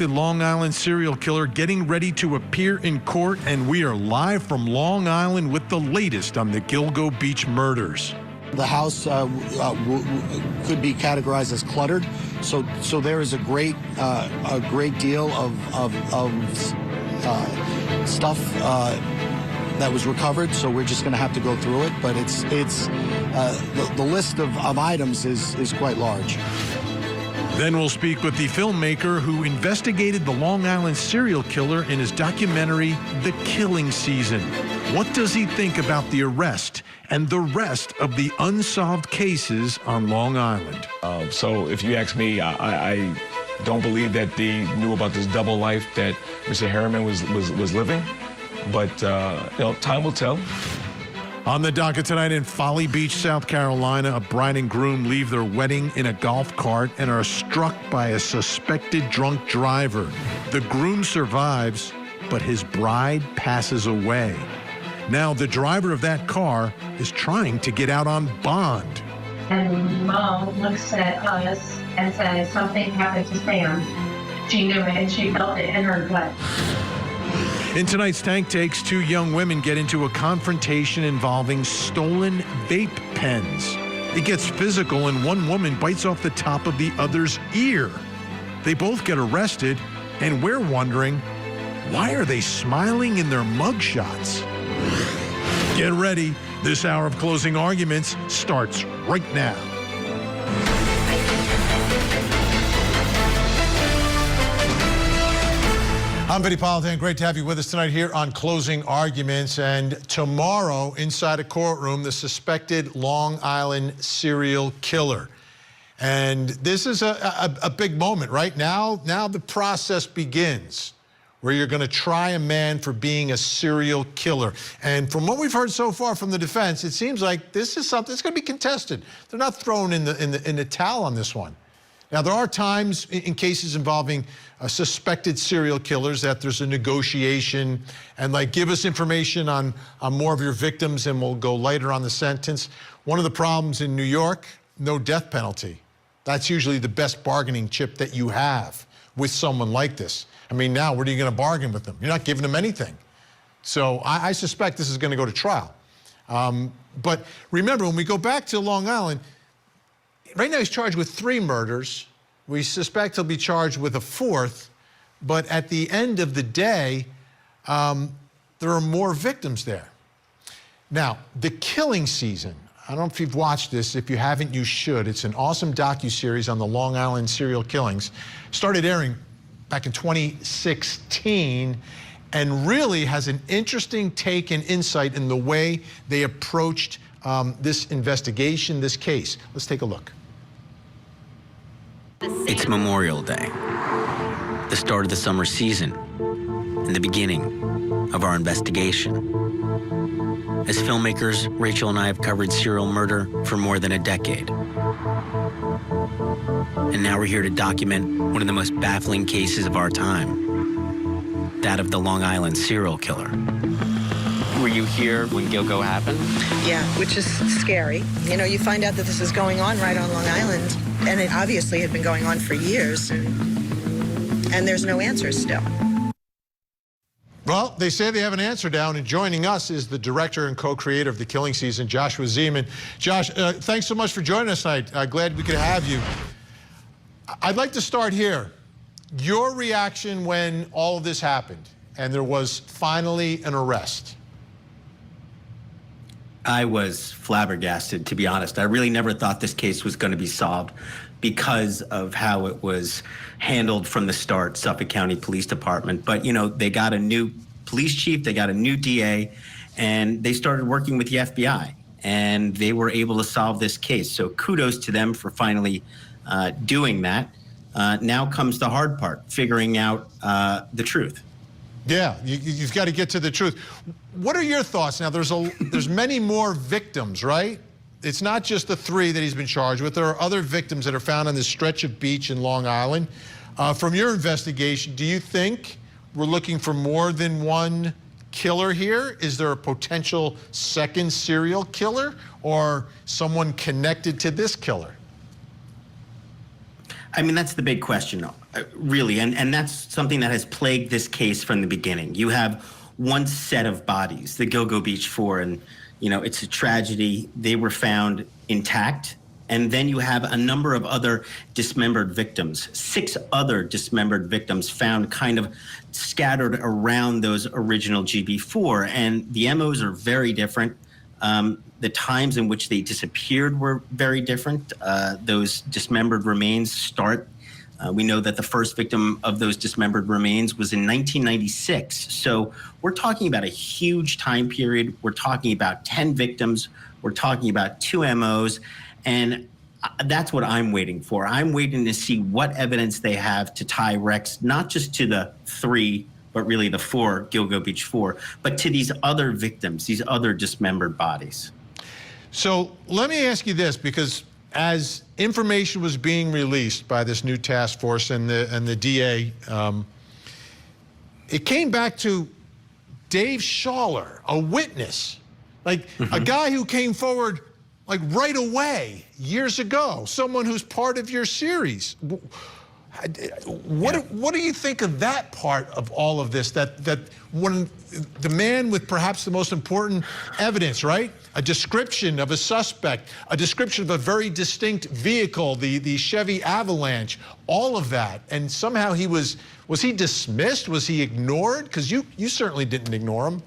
The Long Island serial killer getting ready to appear in court, and we are live from Long Island with the latest on the Gilgo Beach murders. The house could be categorized as cluttered, so there is a great deal of stuff that was recovered. So we're just going to have to go through it, but the list of items is quite large. Then we'll speak with the filmmaker who investigated the Long Island serial killer in his documentary, The Killing Season. What does he think about the arrest and the rest of the unsolved cases on Long Island? So if you ask me, I don't believe that they knew about this double life that Mr. Heuermann was living, but time will tell. On the docket tonight in Folly Beach, South Carolina, a bride and groom leave their wedding in a golf cart and are struck by a suspected drunk driver. The groom survives, but his bride passes away. Now, the driver of that car is trying to get out on bond. And Mom looks at us and says, something happened to Sam. She knew it and she felt it in her gut. In tonight's Tank Takes, two young women get into a confrontation involving stolen vape pens. It gets physical and one woman bites off the top of the other's ear. They both get arrested, and we're wondering, why are they smiling in their mugshots? Get ready. This hour of closing arguments starts right now. I'm Vinny Politan. Great to have you with us tonight here on Closing Arguments. And tomorrow, inside a courtroom, the suspected Long Island serial killer. And this is a big moment, right? Now the process begins, where you're going to try a man for being a serial killer. And from what we've heard so far from the defense, it seems like this is something that's going to be contested. They're not thrown in the towel on this one. Now, there are times in cases involving suspected serial killers that there's a negotiation and, like, give us information on more of your victims and we'll go lighter on the sentence. One of the problems in New York, no death penalty. That's usually the best bargaining chip that you have with someone like this. I mean, now, what are you going to bargain with them? You're not giving them anything. So I suspect this is going to go to trial. But remember, when we go back to Long Island, right now he's charged with 3 murders. We suspect he'll be charged with a 4th. But at the end of the day, there are more victims there. Now, The Killing Season. I don't know if you've watched this. If you haven't, you should. It's an awesome docuseries on the Long Island serial killings. Started airing back in 2016 and really has an interesting take and insight in the way they approached this investigation, this case. Let's take a look. It's Memorial Day, the start of the summer season, and the beginning of our investigation. As filmmakers, Rachel and I have covered serial murder for more than a decade. And now we're here to document one of the most baffling cases of our time, that of the Long Island serial killer. Were you here when Gilgo happened? Yeah, which is scary. You know, you find out that this is going on right on Long Island, and it obviously had been going on for years, and there's no answers still. Well, they say they have an answer down, and joining us is the director and co-creator of The Killing Season, Joshua Zeman. Josh, thanks so much for joining us tonight. Glad we could have you. I'd like to start here. Your reaction when all of this happened and there was finally an arrest. I was flabbergasted, to be honest. I really never thought this case was going to be solved because of how it was handled from the start, Suffolk County Police Department. But, you know, they got a new police chief, they got a new DA, and they started working with the FBI, and they were able to solve this case. So kudos to them for finally doing that. Now comes the hard part, figuring out the truth. Yeah, you've got to get to the truth. What are your thoughts? Now, there's many more victims, right? It's not just the 3 that he's been charged with. There are other victims that are found on this stretch of beach in Long Island. From your investigation, do you think we're looking for more than one killer here? Is there a potential second serial killer or someone connected to this killer? I mean, that's the big question. Really, and that's something that has plagued this case from the beginning. You have one set of bodies, the Gilgo Beach Four, and it's a tragedy. They were found intact. And then you have a number of other dismembered victims, 6 other dismembered victims found kind of scattered around those original GB4. And the MOs are very different. The times in which they disappeared were very different. Those dismembered remains start. We know that the first victim of those dismembered remains was in 1996. So we're talking about a huge time period. We're talking about 10 victims. We're talking about 2 MOs. And that's what I'm waiting for. I'm waiting to see what evidence they have to tie Rex, not just to the 3, but really the 4, Gilgo Beach 4, but to these other victims, these other dismembered bodies. So let me ask you this, because as information was being released by this new task force and the DA, it came back to Dave Schaller, a witness, like a guy who came forward like right away, years ago, someone who's part of your series. What do you think of that part of all of this? That when the man with perhaps the most important evidence, right? A description of a suspect, a description of a very distinct vehicle, the Chevy Avalanche, all of that, and somehow was he dismissed? Was he ignored? Because you certainly didn't ignore him.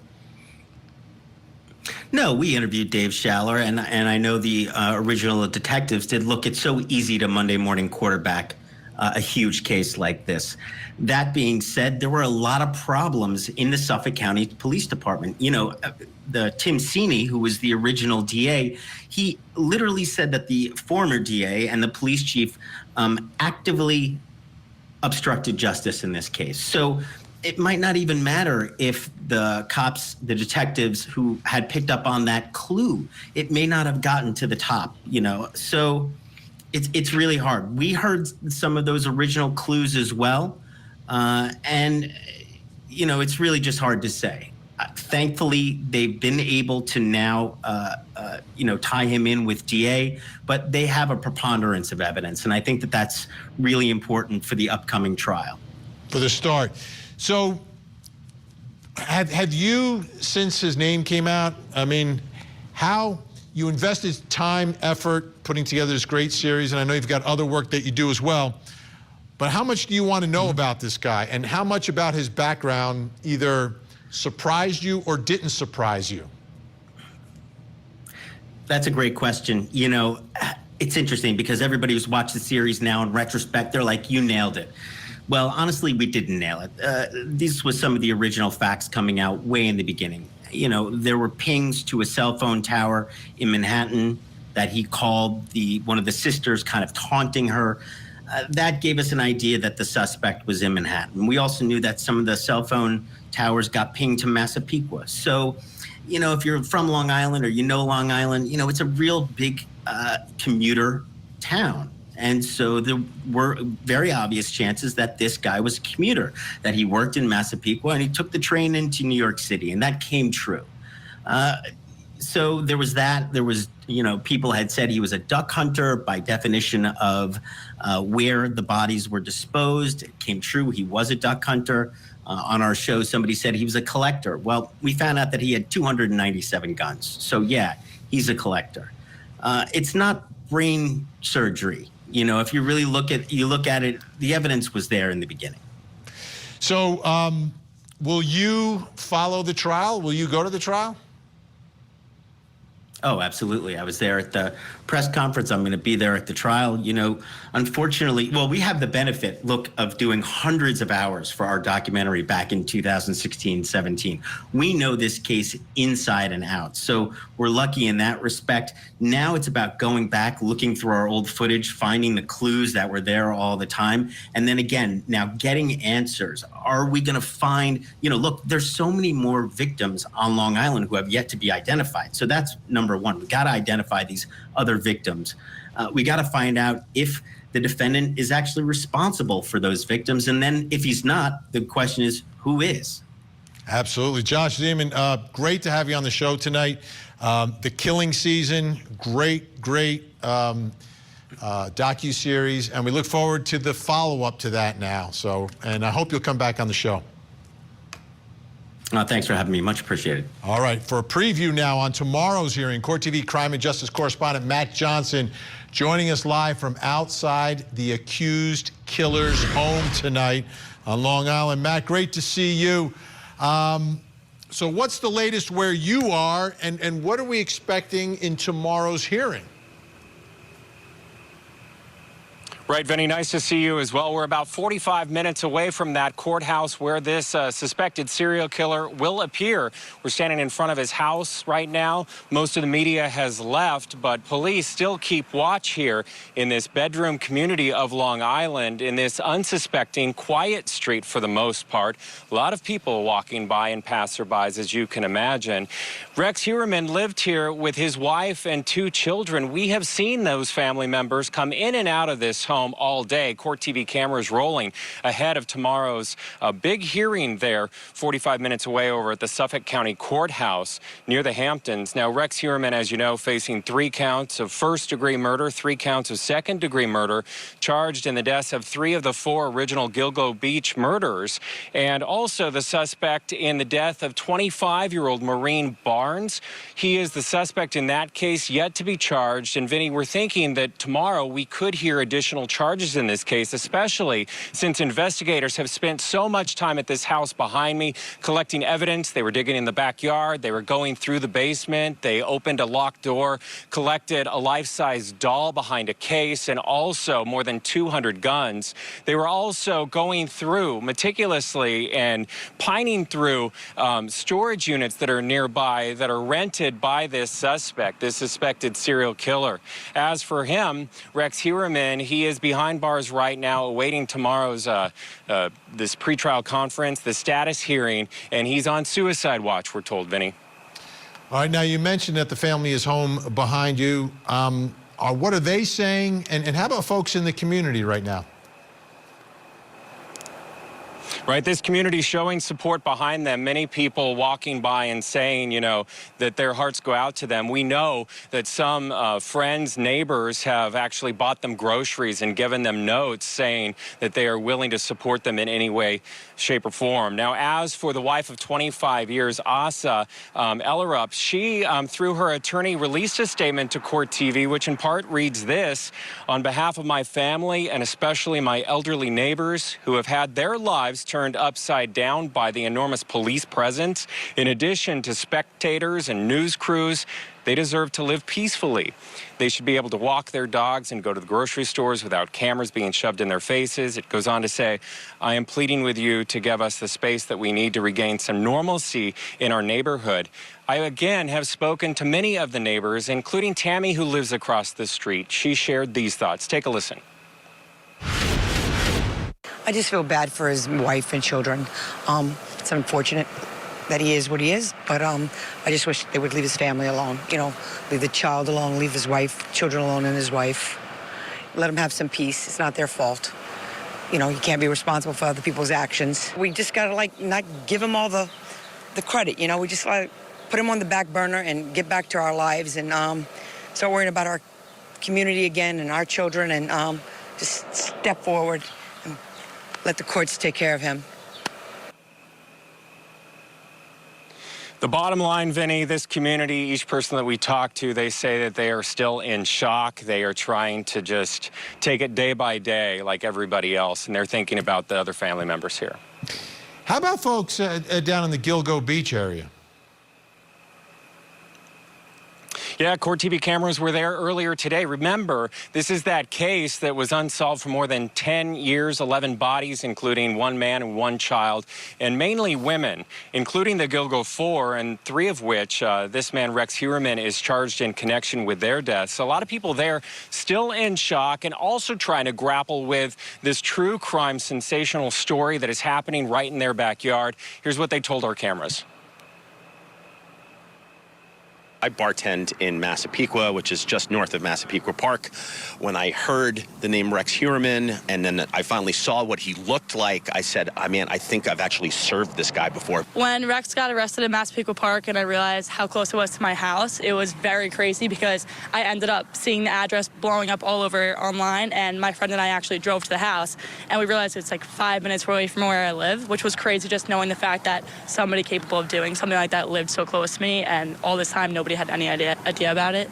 No, we interviewed Dave Schaller, and I know the original detectives did look. It's so easy to Monday morning quarterback a huge case like this. That being said, there were a lot of problems in the Suffolk County Police Department. The Tim Sini, who was the original DA, he literally said that the former DA and the police chief actively obstructed justice in this case. So it might not even matter if the cops, the detectives who had picked up on that clue, it may not have gotten to the top, So it's really hard. We heard some of those original clues as well. And it's really just hard to say. Thankfully, they've been able to now, tie him in with DA, but they have a preponderance of evidence. And I think that that's really important for the upcoming trial. For the start. So have you, since his name came out, how you invested time, effort, putting together this great series, and I know you've got other work that you do as well, but how much do you want to know about this guy, and how much about his background either surprised you or didn't surprise you? That's a great question. It's interesting because everybody who's watched the series now in retrospect, they're like, you nailed it. Well, honestly, we didn't nail it. These was some of the original facts coming out way in the beginning. There were pings to a cell phone tower in Manhattan that he called one of the sisters, kind of taunting her. That gave us an idea that the suspect was in Manhattan. We also knew that some of the cell phone towers got pinged to Massapequa. So, if you're from Long Island or Long Island, it's a real big commuter town. And so there were very obvious chances that this guy was a commuter, that he worked in Massapequa and he took the train into New York City, and that came true. So there was that. There was, people had said he was a duck hunter by definition of where the bodies were disposed. It came true. He was a duck hunter. On our show, somebody said he was a collector. Well, we found out that he had 297 guns. So yeah, he's a collector. It's not brain surgery. If you really look at it, the evidence was there in the beginning. So will you follow the trial? Will you go to the trial? Oh, absolutely. I was there at the press conference. I'm going to be there at the trial. Unfortunately, we have the benefit, of doing hundreds of hours for our documentary back in 2016, 17. We know this case inside and out. So we're lucky in that respect. Now it's about going back, looking through our old footage, finding the clues that were there all the time. And then again, now getting answers. Are we going to find, there's so many more victims on Long Island who have yet to be identified. So that's number one. We got to identify these other victims. We got to find out if the defendant is actually responsible for those victims. And then if he's not, the question is, who is? Absolutely. Josh Zeman, great to have you on the show tonight. The killing season, great docuseries, and we look forward to the follow-up to that now. So, and I hope you'll come back on the show. Thanks for having me. Much appreciated. All right, for a preview now on tomorrow's hearing, Court TV crime and justice correspondent Matt Johnson joining us live from outside the accused killer's home tonight on Long Island. Matt, great to see you. So what's the latest where you are, and what are we expecting in tomorrow's hearing? Right, Vinny, nice to see you as well. We're about 45 minutes away from that courthouse where this suspected serial killer will appear. We're standing in front of his house right now. Most of the media has left, but police still keep watch here in this bedroom community of Long Island, in this unsuspecting, quiet street for the most part. A lot of people walking by and passerbys, as you can imagine. Rex Heuermann lived here with his wife and 2 children. We have seen those family members come in and out of this home all day. Court TV cameras rolling ahead of tomorrow's big hearing there, 45 minutes away over at the Suffolk County Courthouse near the Hamptons. Now, Rex Heuermann, as you know, facing 3 counts of first-degree murder, 3 counts of second-degree murder, charged in the deaths of 3 of the 4 original Gilgo Beach murders, and also the suspect in the death of 25-year-old Maureen Barnes. He is the suspect in that case, yet to be charged. And Vinny, we're thinking that tomorrow we could hear additional charges in this case, especially since investigators have spent so much time at this house behind me collecting evidence. They were digging in the backyard. They were going through the basement. They opened a locked door, collected a life-size doll behind a case, and also more than 200 guns. They were also going through meticulously and pining through storage units that are nearby that are rented by this suspect, this suspected serial killer. As for him, Rex Heuermann, he is behind bars right now awaiting tomorrow's this pretrial conference, the status hearing, and he's on suicide watch, we're told, Vinny. All right, now you mentioned that the family is home behind you. What are they saying? And how about folks in the community right now? Right, this community showing support behind them. Many people walking by and saying, you know, that their hearts go out to them. We know that some friends, neighbors have actually bought them groceries and given them notes saying that they are willing to support them in any way, shape, or form. Now, as for the wife of 25 years, Asa Ellerup, she, through her attorney, released a statement to Court TV, which in part reads this: on behalf of my family and especially my elderly neighbors who have had their lives turned upside down by the enormous police presence, in addition to spectators and news crews, they deserve to live peacefully. They should be able to walk their dogs and go to the grocery stores without cameras being shoved in their faces. It goes on to say, I am pleading with you to give us the space that we need to regain some normalcy in our neighborhood. I again have spoken to many of the neighbors, including Tammy, who lives across the street. She shared these thoughts. Take a listen. I just feel bad for his wife and children. It's unfortunate that he is what he is, but I just wish they would leave his family alone. You know, leave the child alone, leave his wife, children alone, and his wife. Let them have some peace. It's not their fault. You know, you can't be responsible for other people's actions. We just gotta, like, not give him all the credit, you know? We just gotta put him on the back burner and get back to our lives and start worrying about our community again and our children and just step forward. Let the courts take care of him. The bottom line, Vinny, this community, each person that we talk to, they say that they are still in shock. They are trying to just take it day by day like everybody else, and they're thinking about the other family members here. How about folks down in the Gilgo Beach area? Yeah, Court TV cameras were there earlier today. Remember, this is that case that was unsolved for more than 10 years, 11 bodies, including 1 man and 1 child, and mainly women, including the Gilgo 4, and 3 of which this man, Rex Heuermann, is charged in connection with their deaths. So a lot of people there still in shock and also trying to grapple with this true crime sensational story that is happening right in their backyard. Here's what they told our cameras. I bartend in Massapequa, which is just north of Massapequa Park. When I heard the name Rex Heuermann, and then I finally saw what he looked like, I said, man, I think I've actually served this guy before. When Rex got arrested in Massapequa Park and I realized how close it was to my house, it was very crazy because I ended up seeing the address blowing up all over online, and my friend and I actually drove to the house, and we realized it's like 5 minutes away from where I live, which was crazy just knowing the fact that somebody capable of doing something like that lived so close to me, and all this time nobody had any idea about it.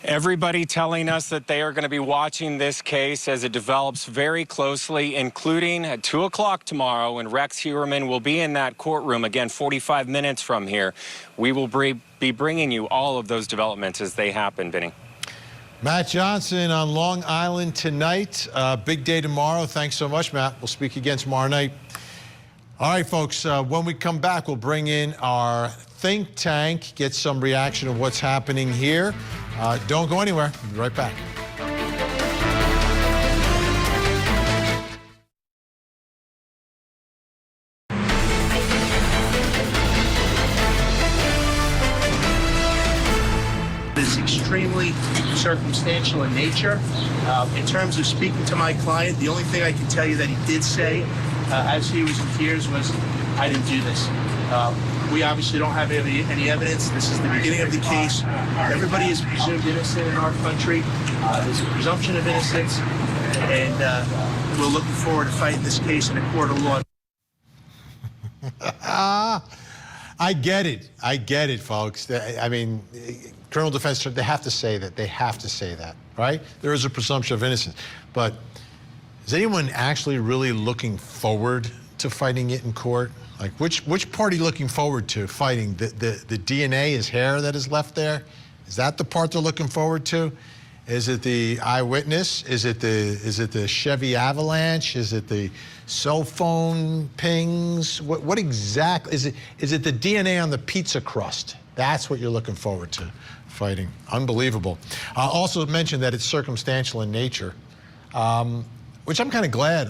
Everybody telling us that they are going to be watching this case as it develops very closely, including at 2 o'clock tomorrow when Rex Heuermann will be in that courtroom, again, 45 minutes from here. We will be bringing you all of those developments as they happen, Vinny. Matt Johnson on Long Island tonight. Big day tomorrow. Thanks so much, Matt. We'll speak again tomorrow night. All right, folks, when we come back, we'll bring in our think tank, get some reaction of what's happening here. Don't go anywhere. We'll be right back. It's extremely circumstantial in nature. In terms of speaking to my client, the only thing I can tell you that he did say as he was in tears was, I didn't do this. We obviously don't have any evidence. This is the beginning of the case. Everybody is presumed innocent in our country. There's a presumption of innocence, and we're looking forward to fighting this case in a court of law. I get it, folks. I mean, criminal defense, they have to say that. They have to say that, right? There is a presumption of innocence. But is anyone actually really looking forward to fighting it in court? Like, which party looking forward to fighting? The DNA, his hair that is left there? Is that the part they're looking forward to? Is it the eyewitness? Is it the Chevy Avalanche? Is it the cell phone pings? What exactly is it? Is it the DNA on the pizza crust? That's what you're looking forward to fighting. Unbelievable. Also mentioned that it's circumstantial in nature, which I'm kind of glad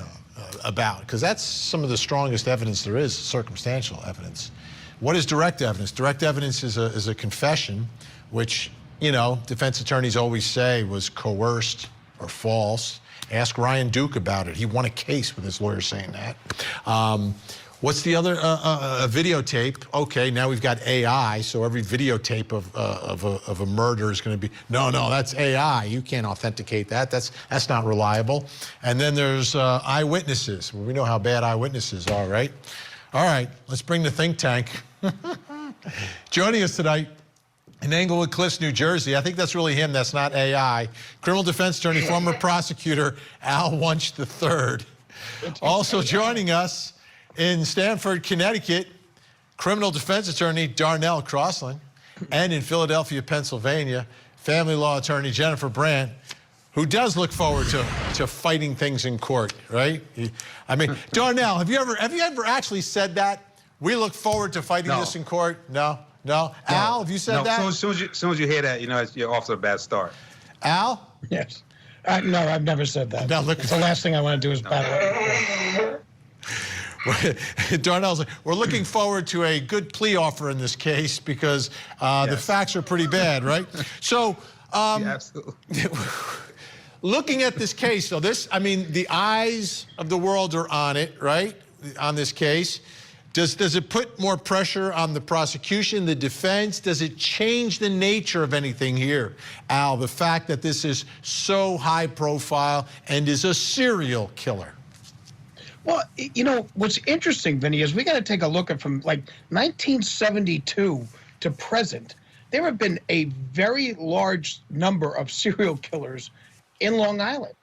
about, because that's some of the strongest evidence there is, circumstantial evidence. What is direct evidence? Direct evidence is a confession, which, you know, defense attorneys always say was coerced or false. Ask Ryan Duke about it. He won a case with his lawyer saying that. What's the other? A videotape. Okay, now we've got AI, so every videotape of a murder is going to be, no, that's AI. You can't authenticate that. That's not reliable. And then there's eyewitnesses. Well, we know how bad eyewitnesses are, right? All right, let's bring the think tank. Joining us tonight in Englewood Cliffs, New Jersey. I think that's really him. That's not AI. Criminal defense attorney, former prosecutor Al Wunsch III. Also joining us in Stamford, Connecticut, criminal defense attorney Darnell Crossland, and in Philadelphia, Pennsylvania, family law attorney Jennifer Brandt, who does look forward to fighting things in court, right? I mean, Darnell, have you ever actually said that? We look forward to fighting this in court? No. Al, have you said that? As soon as you hear that, you know, you're off to a bad start. Al? Yes. No, I've never said that. No, look, it's the last thing I want to do is battle. Darnell's like, we're looking forward to a good plea offer in this case because the facts are pretty bad, right? So, yeah, absolutely. Looking at this case, so I mean, the eyes of the world are on it, right? On this case. Does it put more pressure on the prosecution, the defense? Does it change the nature of anything here, Al, the fact that this is so high profile and is a serial killer? Well, you know, what's interesting, Vinny, is we got to take a look at from like 1972 to present. There have been a very large number of serial killers in Long Island.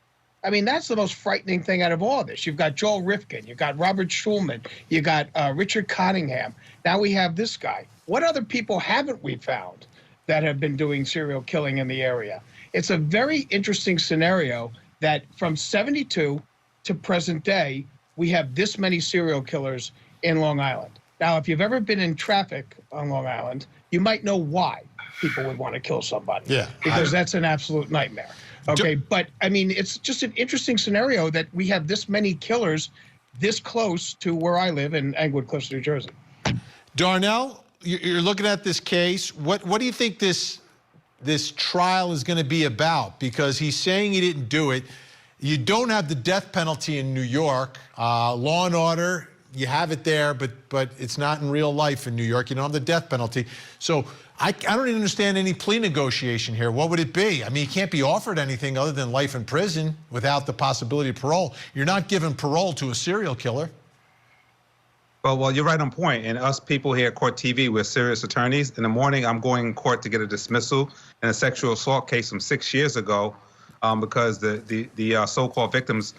I mean, that's the most frightening thing out of all of this. You've got Joel Rifkin, you've got Robert Schulman, you got Richard Cottingham. Now we have this guy. What other people haven't we found that have been doing serial killing in the area? It's a very interesting scenario that from 72 to present day, we have this many serial killers in Long Island. Now, if you've ever been in traffic on Long Island, you might know why people would want to kill somebody. Yeah. Because that's an absolute nightmare. Okay, but I mean, it's just an interesting scenario that we have this many killers this close to where I live in Englewood Cliffs, New Jersey. Darnell, you're looking at this case. What do you think this trial is going to be about? Because he's saying he didn't do it. You don't have the death penalty in New York. Law and Order, you have it there, but it's not in real life in New York. You don't have the death penalty. So I don't even understand any plea negotiation here. What would it be? I mean, he can't be offered anything other than life in prison without the possibility of parole. You're not giving parole to a serial killer. Well, you're right on point. And us people here at Court TV, we're serious attorneys. In the morning, I'm going in court to get a dismissal in a sexual assault case from 6 years ago because the so-called victims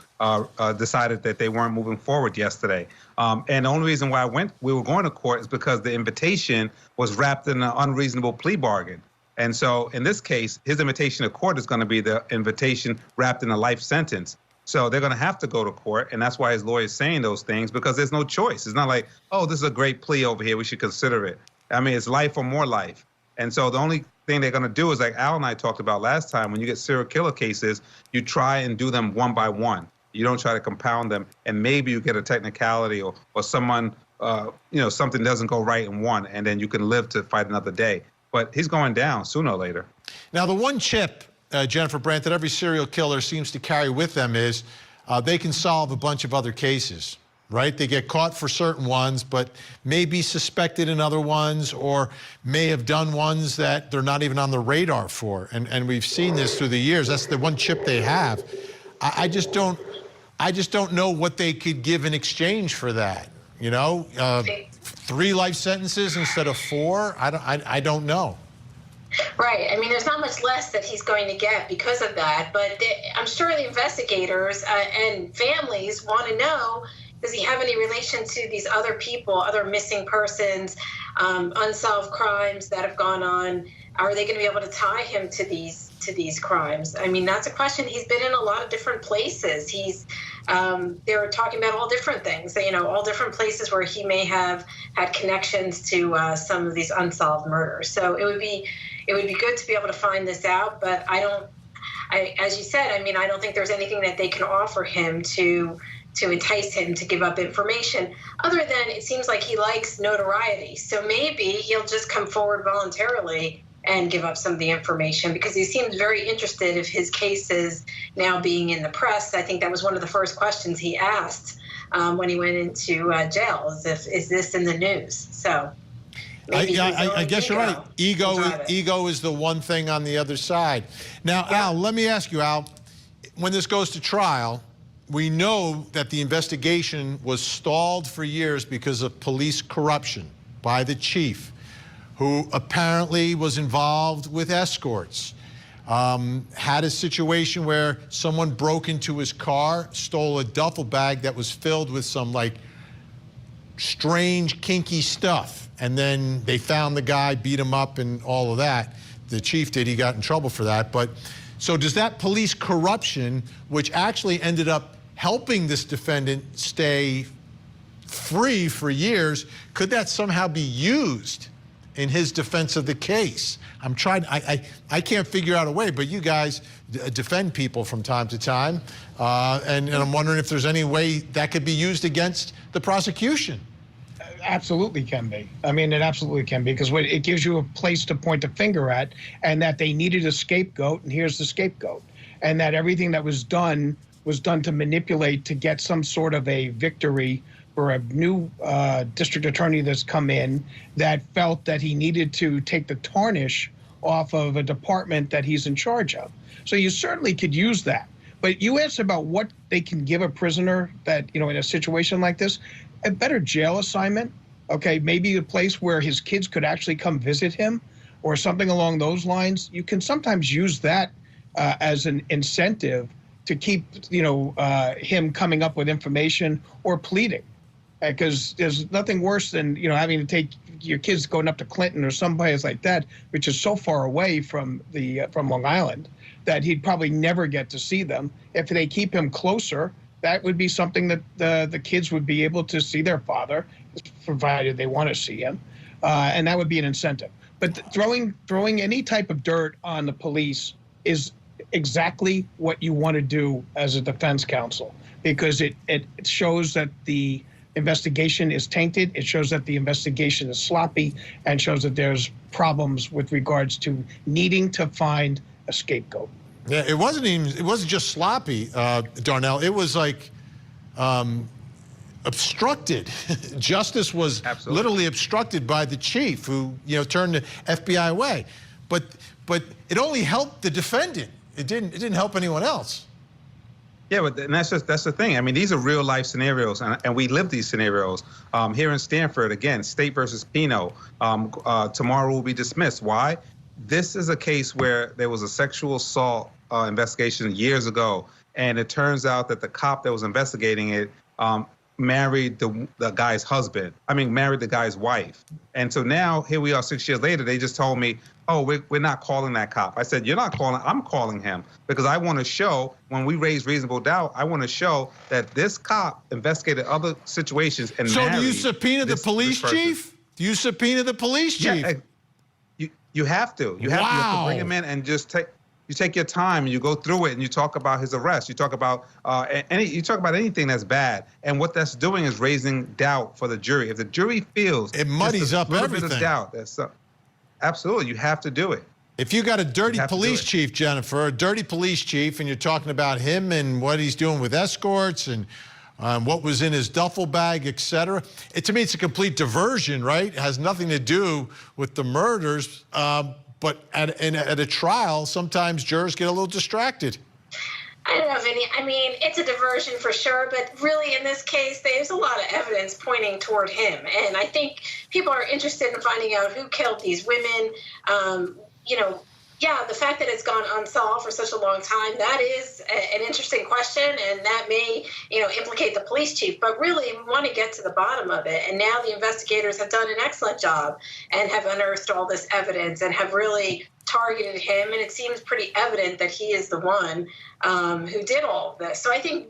decided that they weren't moving forward yesterday. And the only reason why we were going to court is because the invitation was wrapped in an unreasonable plea bargain. And so in this case, his invitation to court is going to be the invitation wrapped in a life sentence. So they're going to have to go to court, and that's why his lawyer is saying those things, because there's no choice. It's not like, oh, this is a great plea over here, we should consider it. I mean, it's life or more life. And so the only thing they're going to do is, like Al and I talked about last time, when you get serial killer cases, you try and do them one by one. You don't try to compound them, and maybe you get a technicality or someone, something doesn't go right in one, and then you can live to fight another day. But he's going down sooner or later. Now, the one chip, Jennifer Brandt, that every serial killer seems to carry with them is they can solve a bunch of other cases, right? They get caught for certain ones, but may be suspected in other ones, or may have done ones that they're not even on the radar for. And we've seen this through the years. That's the one chip they have. I just don't know what they could give in exchange for that. 3 life sentences instead of 4? I don't know. Right. I mean, there's not much less that he's going to get because of that. But I'm sure the investigators and families want to know, does he have any relation to these other people, other missing persons, unsolved crimes that have gone on? Are they going to be able to tie him to these crimes? I mean, that's a question. He's been in a lot of different places. They're talking about all different things, all different places where he may have had connections to some of these unsolved murders. So it would be good to be able to find this out, but as you said, I mean, I don't think there's anything that they can offer him to entice him to give up information, other than it seems like he likes notoriety. So maybe he'll just come forward voluntarily and give up some of the information, because he seems very interested in his cases now being in the press. I think that was one of the first questions he asked when he went into jail, is this in the news? So I guess you're right. Ego is the one thing on the other side. Now, yeah. Al, let me ask you, Al, when this goes to trial, we know that the investigation was stalled for years because of police corruption by the chief, who apparently was involved with escorts, had a situation where someone broke into his car, stole a duffel bag that was filled with some strange, kinky stuff. And then they found the guy, beat him up and all of that. The chief did, he got in trouble for that. But so does that police corruption, which actually ended up helping this defendant stay free for years, could that somehow be used in his defense of the case? I'm trying, I can't figure out a way, but you guys defend people from time to time. And I'm wondering if there's any way that could be used against the prosecution. Absolutely can be. I mean, it absolutely can be, because it gives you a place to point the finger at, and that they needed a scapegoat, and here's the scapegoat. And that everything that was done to manipulate to get some sort of a victory for a new district attorney that's come in that felt that he needed to take the tarnish off of a department that he's in charge of. So you certainly could use that. But you asked about what they can give a prisoner that, in a situation like this. A better jail assignment, okay, maybe a place where his kids could actually come visit him or something along those lines. You can sometimes use that as an incentive to keep, him coming up with information or pleading. Because there's nothing worse than, having to take your kids going up to Clinton or someplace like that, which is so far away from Long Island that he'd probably never get to see them. If they keep him closer, that would be something that the kids would be able to see their father, provided they want to see him, and that would be an incentive. But throwing any type of dirt on the police is exactly what you want to do as a defense counsel, because it shows that the investigation is tainted. It shows that the investigation is sloppy and shows that there's problems with regards to needing to find a scapegoat. Yeah, it wasn't just sloppy, Darnell. It was like obstructed. Justice was literally obstructed by the chief, who turned the FBI away. But it only helped the defendant. It didn't help anyone else. Yeah, but that's the thing. I mean, these are real life scenarios, and we live these scenarios. Here in Stanford, again, State versus Pino. Tomorrow will be dismissed. Why? This is a case where there was a sexual assault investigation years ago, and it turns out that the cop that was investigating it married the guy's husband. Married the guy's wife. And so now, here we are 6 years later, they just told me, oh, we're not calling that cop. I said, you're not calling, I'm calling him, because I want to show, when we raise reasonable doubt, I want to show that this cop investigated other situations and So do you subpoena the police chief? Do you subpoena the police chief? Yeah, you have to. You have to bring him in and just take your time and you go through it and you talk about his arrest. You talk about anything that's bad, and what that's doing is raising doubt for the jury. If the jury feels it muddies up everything. Bit of doubt, absolutely, you have to do it. If you got a dirty police chief, Jennifer, a dirty police chief, and you're talking about him and what he's doing with escorts and what was in his duffel bag, etc., to me it's a complete diversion, right? It has nothing to do with the murders. But at a trial, sometimes jurors get a little distracted. I don't know, Vinny. It's a diversion for sure, but really in this case, there's a lot of evidence pointing toward him. And I think people are interested in finding out who killed these women. The fact that it's gone unsolved for such a long time, that is an interesting question, and that may, implicate the police chief. But really, we want to get to the bottom of it. And now the investigators have done an excellent job and have unearthed all this evidence and have really targeted him. And it seems pretty evident that he is the one who did all of this. So I think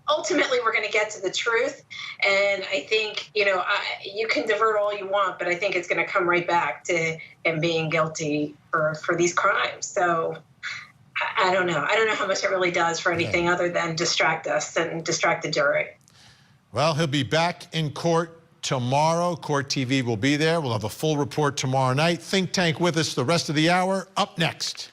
ultimately we're going to get to the truth. And I think, you can divert all you want, but I think it's going to come right back to him being guilty for these crimes. So I don't know. I don't know how much it really does for anything other than distract us and distract the jury. Well, he'll be back in court tomorrow. Court TV will be there. We'll have a full report tomorrow night. Think Tank with us the rest of the hour. Up next.